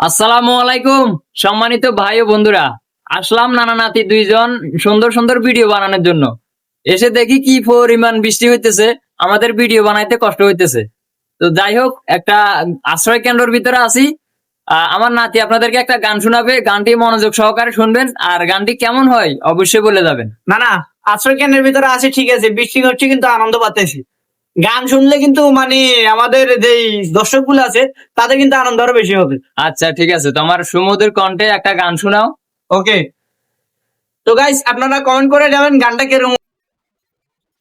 আসসালামু আলাইকুম সম্মানিত ভাই ও বন্ধুরা। আসলাম নানা নাতি দুইজন সুন্দর সুন্দর ভিডিও বানানোর জন্য। এসে দেখি কি পরিমাণ বৃষ্টি হইতেছে, আমাদের ভিডিও বানাইতে কষ্ট হইতেছে। তো যাই হোক, একটা আশ্রয় কেন্দ্রের ভিতরে আছি। আমার নাতি আপনাদেরকে একটা গান শোনাবে, গানটি মনোযোগ সহকারে শুনবেন, আর গানটি কেমন হয় অবশ্যই বলে যাবেন। না না, আশ্রয় কেন্দ্রের ভিতরে আছে ঠিক আছে, বৃষ্টি হচ্ছে কিন্তু আনন্দ পাচ্ছি। গান শুনলে কিন্তু মানে আমাদের যে দর্শক গুলো আছে তাদের কিন্তু আনন্দ আরো বেশি হবে। আচ্ছা ঠিক আছে, তোমার সুমধুর কণ্ঠে একটা গান শোনাও। ওকে, তো গাইস আপনারা কমেন্ট করে যাবেন গানটা কিরকম।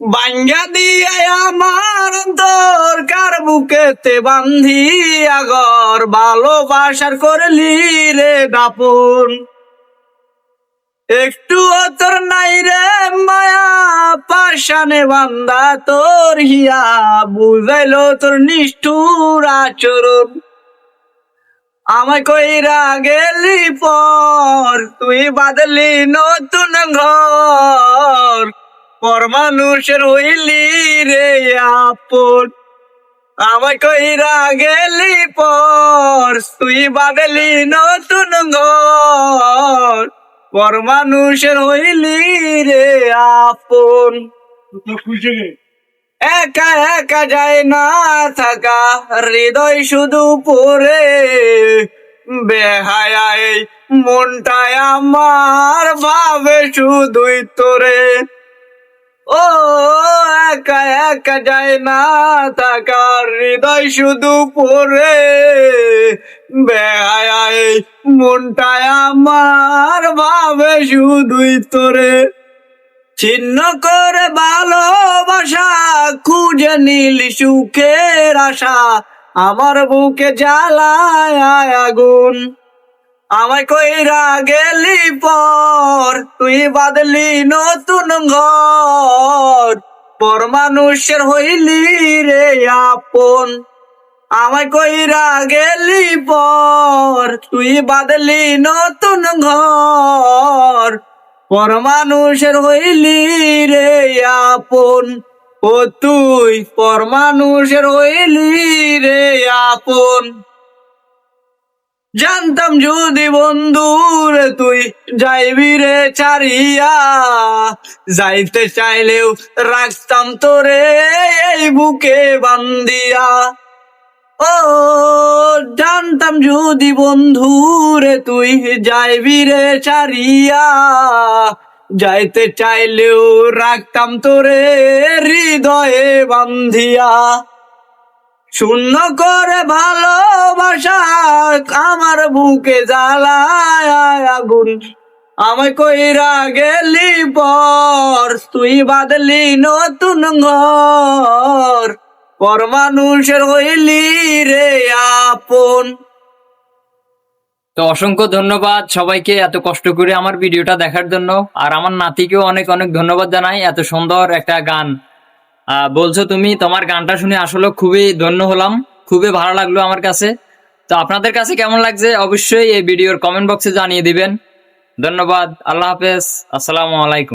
বাঙ্গা দিয়ে আমার অন্তর কার বুকেতে বান্ধিয়া ঘর, ভালোবাসার করলি রে দাপন। একটু তোর নাই রে মায়া, পাশানে বান্দা তোর হিয়া, বুঝাইলো তোর নিষ্ঠুর আচরণ। আমায় কইরা গেলি পর, তুই বাদলি নতুন ঘর, পর মানুষের হইলি রে আপন। আমায় কইরা গেলি পর, তুই বাদলি নতুন ঘর, পর মানুষের হইলি রে আপন। একা একা যায় না থাকা, হৃদয় শুধু পড়ে বেহায়াই, মনটায় আমার ভাবে শুধুই তোরে। ও একা একা যায় না থাকা, হৃদয় শুধু পড়ে বেহায়াই, মনটায় আমার ভাবে শুধুই তোরে। ছিন্ন করে ভালোবাসা, খুঁজে নিলি সুখের আশা, আমার বুকে জ্বালায় আগুন। আমায় কইরা গেলি পর, তুই বাদলি নতুন ঘর, পর মানুষের হইলি রে আপন। আমায় কইরা গেলি পর, তুই বাদলি নতুন ঘর, পর মানুষের হইলি রে আপন। ও তুই পর মানুষের হইলি রে আপন। জানতাম যদি বন্ধুর তুই যাইবি রে ছাড়িয়া, যাইতে চাইলেও রাখতাম তোরে এই বুকে বান্দিয়া। ও জানতাম যদি বন্ধুরে তুই যাইবি রে ছাড়িয়া, যাইতে চাইলেও রাখতাম তোরে হৃদয়ে বান্ধিয়া। শূন্য করে ভালোবাসা আমার বুকে জ্বালায় আগুন। আমায় কইরা গেলি পর, তুই বাদলি নতুন ঘর, পর মানুষের হইলি রে আপন। তো অসংখ্য ধন্যবাদ সবাইকে এত কষ্ট করে আমার ভিডিওটা দেখার জন্য, আর আমার নাতিকেও অনেক অনেক ধন্যবাদ জানাই, এত সুন্দর একটা গান বলছো তুমি। তোমার গানটা শুনে আসলে খুবই ধন্য হলাম, খুবই ভালো লাগলো আমার কাছে। তো আপনাদের কাছে কেমন লাগছে অবশ্যই এই ভিডিওর কমেন্ট বক্সে জানিয়ে দিবেন। ধন্যবাদ, আল্লাহ হাফেজ, আসসালামু আলাইকুম।